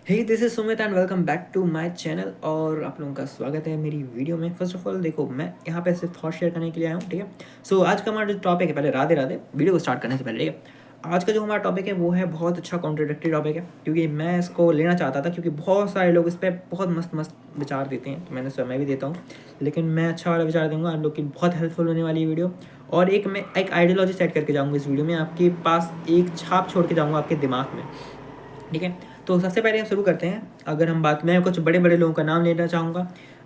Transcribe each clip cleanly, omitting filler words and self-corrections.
Hey this is Sumit and welcome back to my channel. और आप लोगों का स्वागत है मेरी वीडियो में। फर्स्ट ऑफ ऑल देखो, मैं यहाँ पे सिर्फ थॉट शेयर करने के लिए आया हूँ, ठीक है। सो आज का हमारा जो टॉपिक है, पहले राधे राधे, वीडियो को स्टार्ट करने से पहले, ठीक है। आज का जो हमारा टॉपिक है वो है बहुत अच्छा कॉन्ट्रोडक्टरी टॉपिक है, क्योंकि मैं इसको लेना चाहता था, क्योंकि बहुत सारे लोग इस पर बहुत मस्त मस्त विचार देते हैं, तो मैंने सोचा मैं भी देता हूँ। लेकिन मैं अच्छा वाला विचार दूंगा आप लोग की, बहुत हेल्पफुल होने वाली वीडियो। और मैं एक आइडियोलॉजी सेट करके जाऊँगा इस वीडियो में, आपके पास एक छाप छोड़ के जाऊँगा आपके दिमाग में, ठीक है। तो सबसे पहले हम शुरू करते हैं। अगर हम बात, मैं कुछ बड़े बड़े लोगों का नाम लेना चाहूँगा।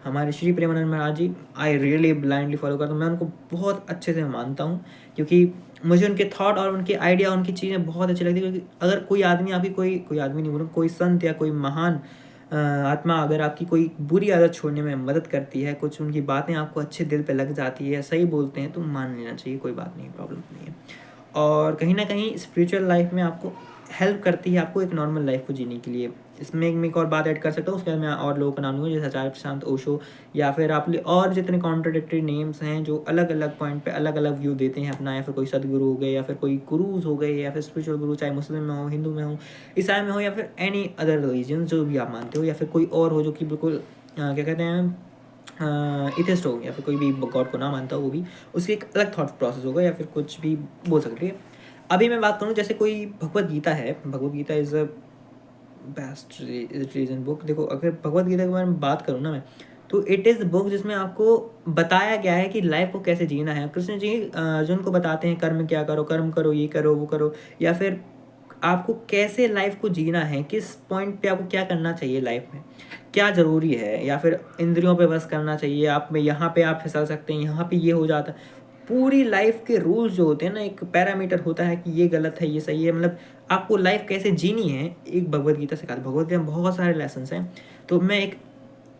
हमारे श्री प्रेमानंद महाराज जी, आई रियली ब्लाइंडली फॉलो करता हूँ, मैं उनको बहुत अच्छे से मानता हूँ, क्योंकि मुझे उनके थॉट और उनके आइडिया, उनकी चीज़ें बहुत अच्छी लगती है। क्योंकि अगर कोई आदमी आपकी, कोई आदमी नहीं बोलूँ, कोई संत या कोई महान आत्मा अगर आपकी कोई बुरी आदत छोड़ने में मदद करती है, कुछ उनकी बातें आपको अच्छे दिल पे लग जाती है, सही बोलते हैं, तो मान लेना चाहिए, कोई बात नहीं, प्रॉब्लम नहीं है। और कहीं ना कहीं स्पिरिचुअल लाइफ में आपको हेल्प करती है, आपको एक नॉर्मल लाइफ को जीने के लिए। इसमें एक और बात ऐड कर सकता हूँ, उसके बाद मैं और लोगों का नाम लूँगा, जैसे आचार्य प्रशांत ओशो, या फिर आप और जितने कॉन्ट्रोडिक्टरी नेम्स हैं जो अलग अलग पॉइंट पे अलग अलग व्यू देते हैं अपना, या फिर कोई सदगुरु हो गए, या फिर कोई गुरुज हो गए, या फिर स्पिरिचुअल गुरु, चाहे मुस्लिम में हो, हिंदू में हो, ईसाई में हो, या फिर एनी अदर रिलीजन जो भी आप मानते हो, या फिर कोई और हो जो कि बिल्कुल क्या कहते हैं, इथिस्ट हो, या फिर कोई भी गॉड को ना मानता हो, वो भी उसकी एक अलग थॉट प्रोसेस होगा, या फिर कुछ भी बोल सकते हैं। अभी मैं बात करूँ, जैसे कोई भगवत गीता है, Bhagavad Gita is a best religion book. देखो, अगर भगवत गीता के बारे में बात करूँ ना मैं, तो इट इज़ बुक जिसमें आपको बताया गया है कि लाइफ को कैसे जीना है। कृष्ण जी अर्जुन को बताते हैं, कर्म क्या करो, कर्म करो, ये करो, वो करो, या फिर आपको कैसे लाइफ को जीना है, किस पॉइंट पे आपको क्या करना चाहिए लाइफ में, क्या ज़रूरी है, या फिर इंद्रियों पे बस करना चाहिए, आप में यहाँ पे आप फिसल सकते हैं, यहाँ पे ये हो जाता है। पूरी लाइफ के रूल्स जो होते हैं ना, एक पैरामीटर होता है कि ये गलत है, ये सही है, मतलब आपको लाइफ कैसे जीनी है, एक भगवत गीता सिखाती है। भगवत गीता में बहुत सारे लेसन हैं। तो मैं एक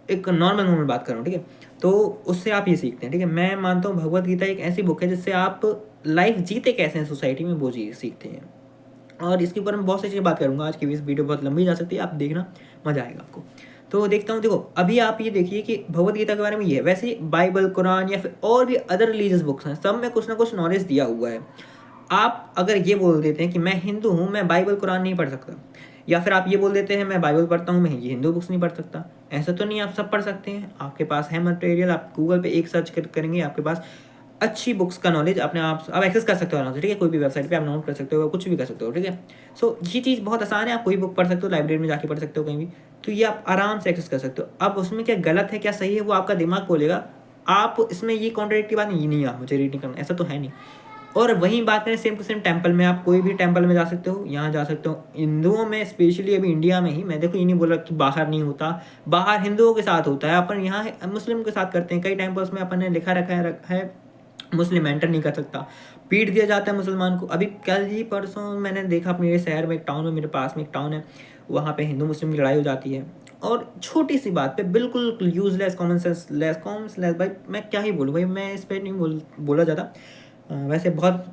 एक नॉर्मल नॉर्मल बात कर रहा हूँ, ठीक है। तो उससे आप ये सीखते हैं, ठीक है। मैं मानता हूँ भगवत गीता एक ऐसी बुक है जिससे आप लाइफ जीते कैसे हैं सोसाइटी में, वो जी सीखते हैं। और इसके ऊपर मैं बहुत सी चीज़ें बात करूँगा। आज की भी इस वीडियो बहुत लंबी जा सकती है, आप देखना, मज़ा आएगा आपको। तो देखता हूँ, देखो अभी आप ये देखिए कि भगवत गीता के बारे में ये है, वैसे बाइबल, कुरान, या फिर और भी अदर रिलीजियस बुक्स हैं, सब में कुछ ना कुछ नॉलेज दिया हुआ है। आप अगर ये बोल देते हैं कि मैं हिंदू हूँ, मैं बाइबल कुरान नहीं पढ़ सकता, या फिर आप ये बोल देते हैं मैं बाइबल पढ़ता हूँ, मैं ये हिंदू बुक्स नहीं पढ़ सकता, ऐसा तो नहीं, आप सब पढ़ सकते हैं। आपके पास है मटेरियल, आप गूगल पे एक सर्च करेंगे, आपके पास अच्छी बुक्स का नॉलेज अपने आप एक्सेस कर सकते हो आराम से, ठीक है। कोई भी वेबसाइट पे आप नोट कर सकते हो, कुछ भी कर सकते हो, ठीक है। सो ये चीज़ बहुत आसान है, आप कोई बुक पढ़ सकते हो, लाइब्रेरी में जाके पढ़ सकते हो कहीं भी, तो ये आप आराम से एक्सेस कर सकते हो। अब उसमें क्या गलत है क्या सही है, वो आपका दिमाग बोलेगा। आप इसमें ये कॉन्ट्रडिक्टरी बात नहीं, आप मुझे रीड नहीं करना, ऐसा तो है नहीं। और वहीं बात करें सेम टू सेम टेम्पल में, आप कोई भी टेम्पल में जा सकते हो, यहाँ जा सकते हो। हिंदुओं में स्पेशली अभी इंडिया में ही, मैं देखो ये नहीं बोल रहा कि बाहर नहीं होता, बाहर हिंदुओं के साथ होता है, अपन यहाँ मुस्लिम के साथ करते हैं। कई टेम्पल्स में अपन ने लिखा रखा है मुस्लिम एंटर नहीं कर सकता, पीट दिया जाता है मुसलमान को। अभी कल ही परसों मैंने देखा मेरे शहर में एक टाउन में, मेरे पास में एक टाउन है, वहाँ पे हिंदू मुस्लिम की लड़ाई हो जाती है, और छोटी सी बात पे बिल्कुल यूजलेस, कॉमन सेंस लेस, भाई मैं क्या ही बोलूँ भाई, मैं इस पर नहीं बोला जाता। वैसे बहुत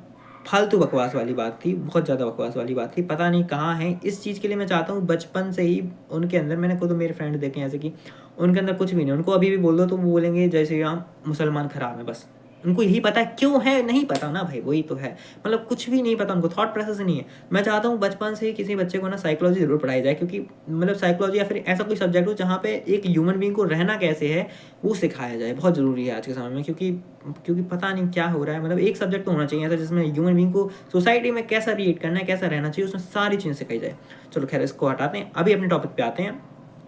फालतू बकवास वाली बात थी, बहुत ज़्यादा बकवास वाली बात थी, पता नहीं कहाँ है। इस चीज़ के लिए मैं चाहता हूँ बचपन से ही उनके अंदर, मैंने खुद मेरे फ्रेंड देखे ऐसे कि उनके अंदर कुछ भी नहीं, उनको अभी भी बोल दो तो वो बोलेंगे जय श्री राम, मुसलमान खराब है, बस उनको यही पता है। क्यों है नहीं पता ना भाई, वही तो है, मतलब कुछ भी नहीं पता उनको, थॉट प्रोसेस नहीं है। मैं चाहता हूँ बचपन से ही किसी बच्चे को ना साइकोलॉजी जरूर पढ़ाई जाए, क्योंकि मतलब साइकोलॉजी या फिर ऐसा कोई सब्जेक्ट हो जहाँ पे एक ह्यूमन बींग को रहना कैसे है वो सिखाया जाए, बहुत ज़रूरी है आज के समय में। क्योंकि पता नहीं क्या हो रहा है, मतलब एक सब्जेक्ट तो होना चाहिए ऐसा जिसमें ह्यूमन बींग को सोसाइटी में कैसा रिएक्ट करना है, कैसा रहना चाहिए, उसमें सारी चीज़ें सिखाई जाए। चलो खैर, इसको हटाते हैं, अभी अपने टॉपिक पे आते हैं।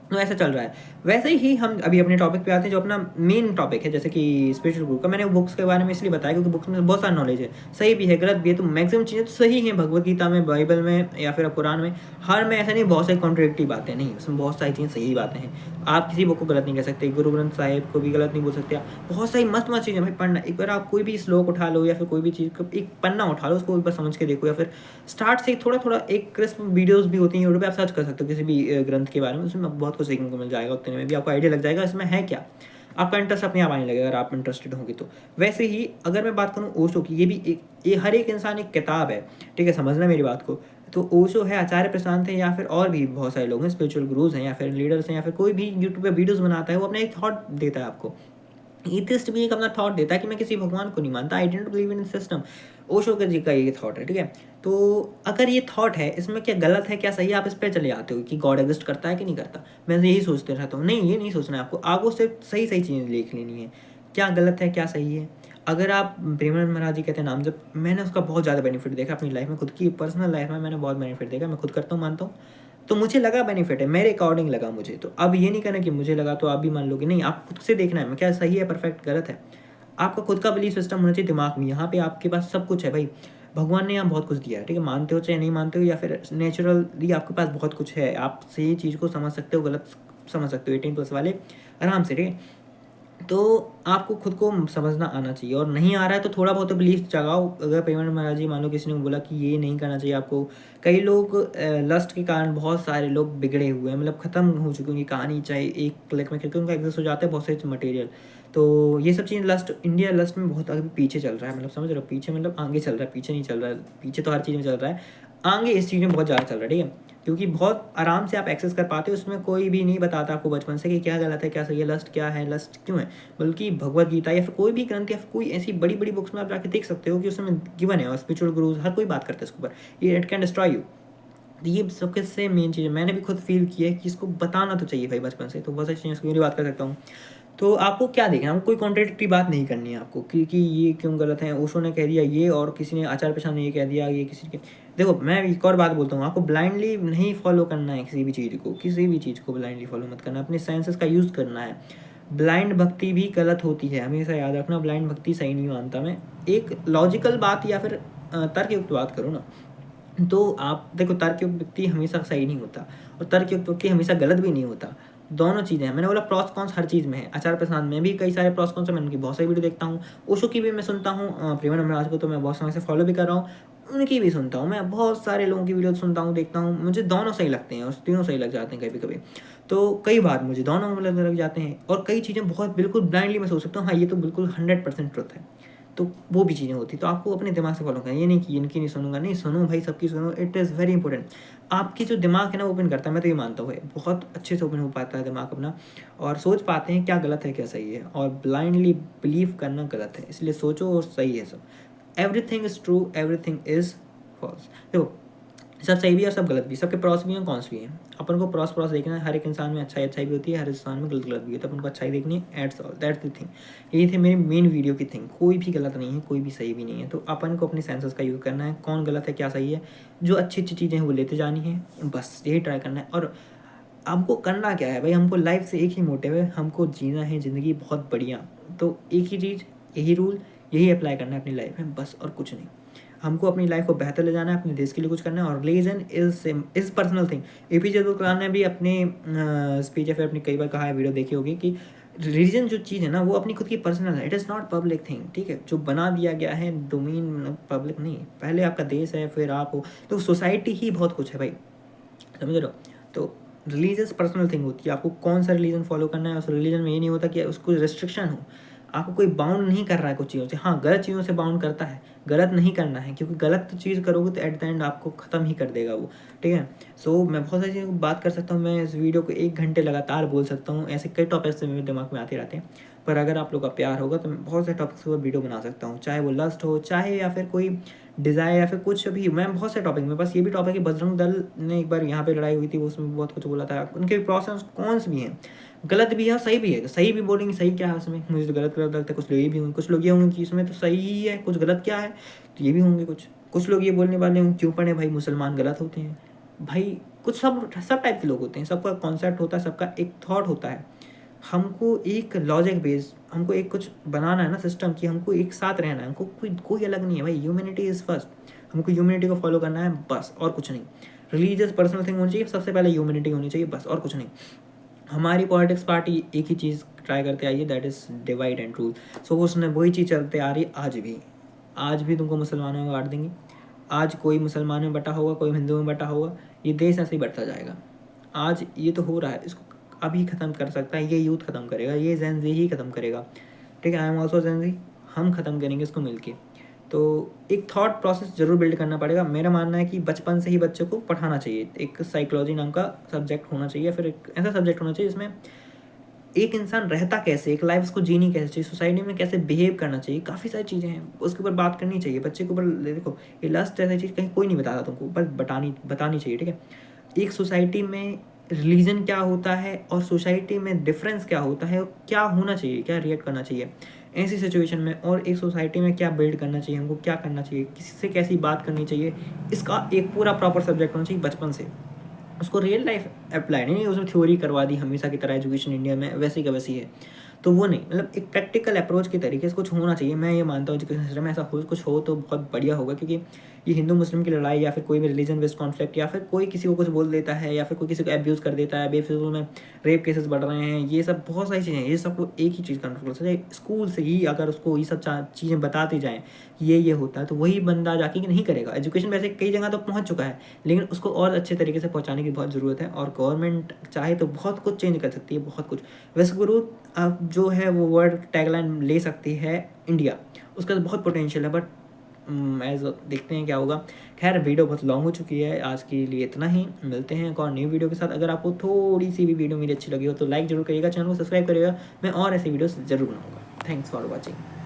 तो ऐसा चल रहा है। वैसे ही हम अभी अपने टॉपिक पे आते हैं, जो अपना मेन टॉपिक है, जैसे कि स्पिरिचुअल ग्रुप का। मैंने बुक्स के बारे में इसलिए बताया क्योंकि बुक्स में बहुत सारा नॉलेज है, सही भी है गलत भी है, तो मैक्सिमम चीज़ें तो सही हैं भगवत गीता में, बाइबल में, या फिर कुरान में। हर में ऐसा नहीं, बहुत सारी कॉन्ट्रडिक्टरी बातें नहीं, उसमें बहुत सारी चीज़ें सही बातें हैं। आप किसी बुक को गलत नहीं कह सकते, गुरु ग्रंथ साहिब को भी गलत नहीं बोल सकते आप। बहुत सारी मस्त मस्त चीज़ें भाई पढ़ना, एक बार आप कोई भी श्लोक उठा लो, या फिर कोई भी चीज़, एक पन्ना उठा लो, उसको एक बार समझ के देखो, या फिर स्टार्ट से थोड़ा थोड़ा एक क्रिस्प वीडियोस भी होती हैं यूट्यूब पे, आप सर्च कर सकते हो किसी भी ग्रंथ के बारे में, उसमें बहुत कुछ सीखने को मिल जाएगा, उतने में भी आपको आइडिया लग जाएगा इसमें है क्या। आपका इंटरेस्ट अपने आप आने लगेगा अगर आप इंटरेस्टेड होंगे तो। वैसे ही अगर मैं बात करूँ ओशो की, ये भी ये हर एक इंसान एक किताब है, ठीक है, समझना मेरी बात को। तो ओशो है, आचार्य प्रशांत है, या फिर और भी बहुत सारे लोग हैं, स्पिरिचुअल गुरुज हैं, या फिर लीडर्स हैं, या फिर कोई भी यूट्यूब पे वीडियोस बनाता है, वो अपना एक थॉट देता है आपको। एथिस्ट भी एक अपना थॉट देता है कि मैं किसी भगवान को नहीं मानता, I don't believe in system. Osho के जी का ये थॉट है, ठीक है। तो अगर ये थॉट है, इसमें क्या गलत है क्या सही है, आप इस पर चले जाते हो कि गॉड एग्जिस्ट करता है कि नहीं करता। मैं यही सोचते रहता हूँ, नहीं ये नहीं सोचना है आपको, आगो से सही सही चीज़ें देख लेनी है, क्या गलत है क्या सही है। अगर आप प्रेमानंद महाराज जी कहते हैं नाम, जब मैंने उसका बहुत ज़्यादा बेनिफिट देखा अपनी लाइफ में, खुद की पर्सनल लाइफ में मैंने बहुत बेनिफिट देखा, मैं खुद करता हूँ मानता हूँ, तो मुझे लगा बेनिफिट है, मेरे अकॉर्डिंग लगा मुझे। तो अब ये नहीं करना कि मुझे लगा तो आप भी मान लोगे, नहीं, आप खुद से देखना है मैं क्या सही है, परफेक्ट, गलत है। आपका खुद का बिलीफ सिस्टम होना चाहिए दिमाग में, यहाँ पे आपके पास सब कुछ है भाई। भगवान ने यहाँ बहुत कुछ दिया है, ठीक है, मानते हो चाहे नहीं मानते हो, या फिर नेचुरली आपके पास बहुत कुछ है, आप सही चीज़ को समझ सकते हो, गलत समझ सकते हो, 18+ वाले आराम से, ठीक है। तो आपको खुद को समझना आना चाहिए, और नहीं आ रहा है तो थोड़ा बहुत तो बिलीफ जगाओ। अगर प्रेमानंद महाराज जी मान लो किसी ने बोला कि ये नहीं करना चाहिए आपको, कई लोग लस्ट के कारण बहुत सारे लोग बिगड़े हुए हैं, मतलब ख़त्म हो चुकी उनकी कहानी, चाहे एक क्लिक में, क्योंकि उनका एग्जिस्ट हो जाता है बहुत से मटेरियल। तो ये सब चीज़ लस्ट, इंडिया लस्ट में बहुत अभी पीछे चल रहा है, मतलब समझ रहे हो, पीछे मतलब आगे चल रहा है, पीछे नहीं चल रहा है, पीछे तो हर चीज़ में चल रहा है, आगे इस चीज़ में बहुत ज़्यादा चल रहा है, ठीक है। क्योंकि बहुत आराम से आप एक्सेस कर पाते हो, उसमें कोई भी नहीं बताता आपको बचपन से कि क्या गलत है क्या सही है, लस्ट क्या है, लस्ट क्यों है। बल्कि भगवत गीता या फिर कोई भी ग्रंथ या फिर कोई ऐसी बड़ी बड़ी बुक्स में आप जाके देख सकते हो कि उसमें गिवन है, और स्पिरिचुअल गुरुज हर कोई बात करता है इसके ऊपर, ये इट कैन डिस्ट्रॉय यू। ये सबसे मेन चीज़ है, मैंने भी खुद फील किया है कि इसको बताना तो चाहिए भाई बचपन से, तो बहुत सारी चीज़ें इसकी मेरी बात कर सकता हूँ। तो आपको क्या देखना है, आपको कोई कॉन्ट्रेडिक्टरी बात नहीं करनी है आपको कि ये क्यों गलत है, ओशो ने कह दिया ये, और किसी ने आचार्य प्रसाद ने ये कह दिया, ये किसी के। देखो मैं एक और बात बोलता हूँ, आपको ब्लाइंडली नहीं फॉलो करना है किसी भी चीज़ को, किसी भी चीज़ को ब्लाइंडली फॉलो मत करना, अपने सेंसेस का यूज़ करना है। ब्लाइंड भक्ति भी गलत होती है, हमेशा याद रखना, ब्लाइंड भक्ति सही नहीं मानता मैं। एक लॉजिकल बात या फिर तर्कयुक्त बात करूँ ना, तो आप देखो तर्कयुक्त व्यक्ति हमेशा सही नहीं होता, और तर्कयुक्त व्यक्ति हमेशा गलत भी नहीं होता, दोनों चीज़ें हैं। मैंने बोला प्रॉस कॉन्स हर चीज़ में है, आचार्य प्रसाद में भी कई सारे प्रॉस कॉन्स है, मैं उनकी बहुत सारी वीडियो देखता हूँ, ओशो की भी मैं सुनता हूँ, प्रेमानंद महाराज को तो मैं बहुत समय से फॉलो भी कर रहा हूँ, उनकी भी सुनता हूँ, मैं बहुत सारे लोगों की वीडियो सुनता हूँ, देखता हूँ, मुझे दोनों सही लगते हैं, और तीनों सही लग जाते हैं कभी कभी। तो कई बार मुझे दोनों लग जाते हैं, और कई चीज़ें बहुत बिल्कुल ब्लाइंडली मैं सोच सकता हूँ हाँ ये तो बिल्कुल 100% ट्रुथ है, तो वो भी चीज़ें होती, तो आपको अपने दिमाग से फॉलो करना, ये नहीं कि इनकी नहीं सुनूंगा, नहीं सुनो भाई, सबकी सुनो, इट इज़ वेरी इंपॉर्टेंट। आपकी जो दिमाग है ना ओपन करता है, मैं तो ये मानता हूँ बहुत अच्छे से ओपन हो पाता है दिमाग अपना, और सोच पाते हैं क्या गलत है क्या सही है, और ब्लाइंडली बिलीव करना गलत है, इसलिए सोचो और सही है सब। Everything is true, everything is false. देखो सब सही भी है और सब गलत भी, सबके प्रॉस भी हैं कॉन्स भी हैं, अपन को प्रॉस देखना है, हर एक इंसान में अच्छाई भी होती है, हर इंसान में गलत भी होता है, अपन को अच्छाई देखनी है, एट्स ऑल, दैट्स द थिंग। यही थे मेरी मेन वीडियो की थिंग, कोई भी गलत नहीं है, कोई भी सही भी नहीं है, तो अपन को अपने सेंसेस का यूज़ करना है, कौन गलत है क्या सही है, जो अच्छी अच्छी चीज़ें हैं वो लेते जानी है, बस यही ट्राई करना है। और हमको करना क्या है भाई, हमको लाइफ से एक ही मोटिव है, हमको जीना है ज़िंदगी बहुत बढ़िया, तो एक ही चीज़, यही रूल, यही अप्लाई करना है अपनी लाइफ में, बस और कुछ नहीं। हमको अपनी लाइफ को बेहतर ले जाना है, अपने देश के लिए कुछ करना है, और religion is personal thing. APJ Abdul Kalam ने भी अपने स्पीच या फिर अपनी कई बार कहा है, वीडियो देखी होगी, कि रिलीजन जो चीज़ है ना वो अपनी खुद की पर्सनल है, it is not public thing, ठीक है, जो बना दिया गया है डोमेन पब्लिक नहीं, पहले आपका देश है फिर आप हो, तो सोसाइटी ही बहुत कुछ है भाई, समझ रहे हो। तो रिलीजियस पर्सनल थिंग होती है, आपको कौन सा रिलीजन फॉलो करना है, उस रिलीजन में ये नहीं होता कि उसको रिस्ट्रिक्शन हो, आपको कोई बाउंड नहीं कर रहा है कुछ चीज़ों से, हाँ गलत चीज़ों से बाउंड करता है, गलत नहीं करना है, क्योंकि गलत चीज़ करोगे तो एट द एंड आपको ख़त्म ही कर देगा वो, ठीक है। सो मैं बहुत सारी चीज़ों की बात कर सकता हूँ, मैं इस वीडियो को 1 घंटे लगातार बोल सकता हूँ, ऐसे कई टॉपिक्स से मेरे दिमाग में आते रहते हैं, पर अगर आप लोग का प्यार होगा तो मैं बहुत से टॉपिक्स पर वीडियो बना सकता हूँ, चाहे वो लस्ट हो, चाहे या फिर कोई डिज़ायर या फिर कुछ भी, मैं बहुत से टॉपिक में, बस ये भी टॉपिक है, बजरंग दल ने एक बार यहाँ पे लड़ाई हुई थी, वो उसमें बहुत कुछ बोला था, उनके प्रॉस एंड कॉन्स भी हैं, गलत भी है सही भी है, सही भी बोलेंगे सही क्या है उसमें, मुझे तो गलत गलत लगता है, कुछ लोग ये भी होंगे, कुछ लोग ये होंगे कि इसमें तो सही ही है, कुछ गलत क्या है, तो ये भी होंगे कुछ लोग ये बोलने वाले होंगे क्यों पढ़े भाई मुसलमान गलत होते हैं, भाई कुछ सब टाइप के लोग होते हैं, सबका कॉन्सेप्ट होता है, सबका एक थॉट होता है, हमको एक लॉजिक बेस्ड, हमको एक कुछ बनाना है ना सिस्टम की, हमको एक साथ रहना है, हमको कोई अलग नहीं है भाई, ह्यूमैनिटी इज़ फर्स्ट, हमको ह्यूमैनिटी को फॉलो करना है बस, और कुछ नहीं। रिलीजियस पर्सनल थिंग होनी चाहिए, सबसे पहले ह्यूमैनिटी होनी चाहिए बस, और कुछ नहीं। हमारी पॉलिटिक्स पार्टी एक ही चीज़ ट्राई करते आई है, that is divide and rule, so उसने वही चीज़ चलते आ रही है आज भी तुमको मुसलमानों में बांट देंगे, आज कोई मुसलमान में बटा होगा, कोई हिंदू में बटा होगा, ये देश ऐसे ही बढ़ता जाएगा। आज ये तो हो रहा है, इसको अभी ख़त्म कर सकता है ये यूथ ख़त्म करेगा, ये जेन ज़ी ही ख़त्म करेगा, ठीक है, आई एम ऑल्सो जेन ज़ी, हम ख़त्म करेंगे इसको मिलके। तो एक थॉट प्रोसेस ज़रूर बिल्ड करना पड़ेगा, मेरा मानना है कि बचपन से ही बच्चों को पढ़ाना चाहिए, एक साइकोलॉजी नाम का सब्जेक्ट होना चाहिए, फिर एक ऐसा सब्जेक्ट होना चाहिए जिसमें एक इंसान रहता कैसे, एक लाइफ उसको जीनी कैसे चाहिए, सोसाइटी में कैसे बिहेव करना चाहिए, काफ़ी सारी चीज़ें हैं उसके ऊपर बात करनी चाहिए। बच्चे के ऊपर देखो, ये लस्ट ऐसी चीज़ कहीं कोई नहीं बताता तुमको, बस बतानी चाहिए, ठीक है। एक सोसाइटी में रिलीजन क्या होता है और सोसाइटी में डिफरेंस क्या होता है, क्या होना चाहिए, क्या रिएक्ट करना चाहिए ऐसी सिचुएशन में, और एक सोसाइटी में क्या बिल्ड करना चाहिए, हमको क्या करना चाहिए, किसी से कैसी बात करनी चाहिए, इसका एक पूरा प्रॉपर सब्जेक्ट होना चाहिए बचपन से। उसको रियल लाइफ अप्लाई नहीं, उसमें थ्योरी करवा दी हमेशा की तरह एजुकेशन इंडिया में वैसी का वैसी है, तो वो नहीं, मतलब एक प्रैक्टिकल अप्रोच के तरीके से कुछ होना चाहिए। मैं ये मानता हूँ एजुकेशन सिस्टम में ऐसा हो, कुछ हो तो बहुत बढ़िया होगा, क्योंकि ये हिंदू मुस्लिम की लड़ाई या फिर कोई भी रिलीजन बेस्ड कॉन्फ्लिक्ट, या फिर कोई किसी को कुछ बोल देता है, या फिर कोई किसी को एब्यूज़ कर देता है, बेफिजूल में रेप केसेस बढ़ रहे हैं, ये सब बहुत सारी चीज़ें हैं, ये सबको एक ही चीज़ कंट्रोल कर सकते, स्कूल से ही अगर उसको ये सब चीज़ें बताती जाएँ ये होता है, तो वही बंदा जाके नहीं करेगा। एजुकेशन वैसे कई जगह तो पहुँच चुका है, लेकिन उसको और अच्छे तरीके से पहुँचाने की बहुत ज़रूरत है, और गवर्नमेंट चाहे तो बहुत कुछ चेंज कर सकती है, बहुत कुछ। वैसे गुरु अब जो है वो वर्ड टैगलाइन ले सकती है इंडिया, उसका तो बहुत पोटेंशियल है, बट एज देखते हैं क्या होगा। खैर वीडियो बहुत लॉन्ग हो चुकी है, आज के लिए इतना ही, मिलते हैं एक और नई वीडियो के साथ। अगर आपको थोड़ी सी भी वीडियो मेरी अच्छी लगी हो तो लाइक जरूर करिएगा, चैनल को सब्सक्राइब करिएगा, मैं और ऐसी वीडियोस जरूर बनाऊंगा। Thanks for watching.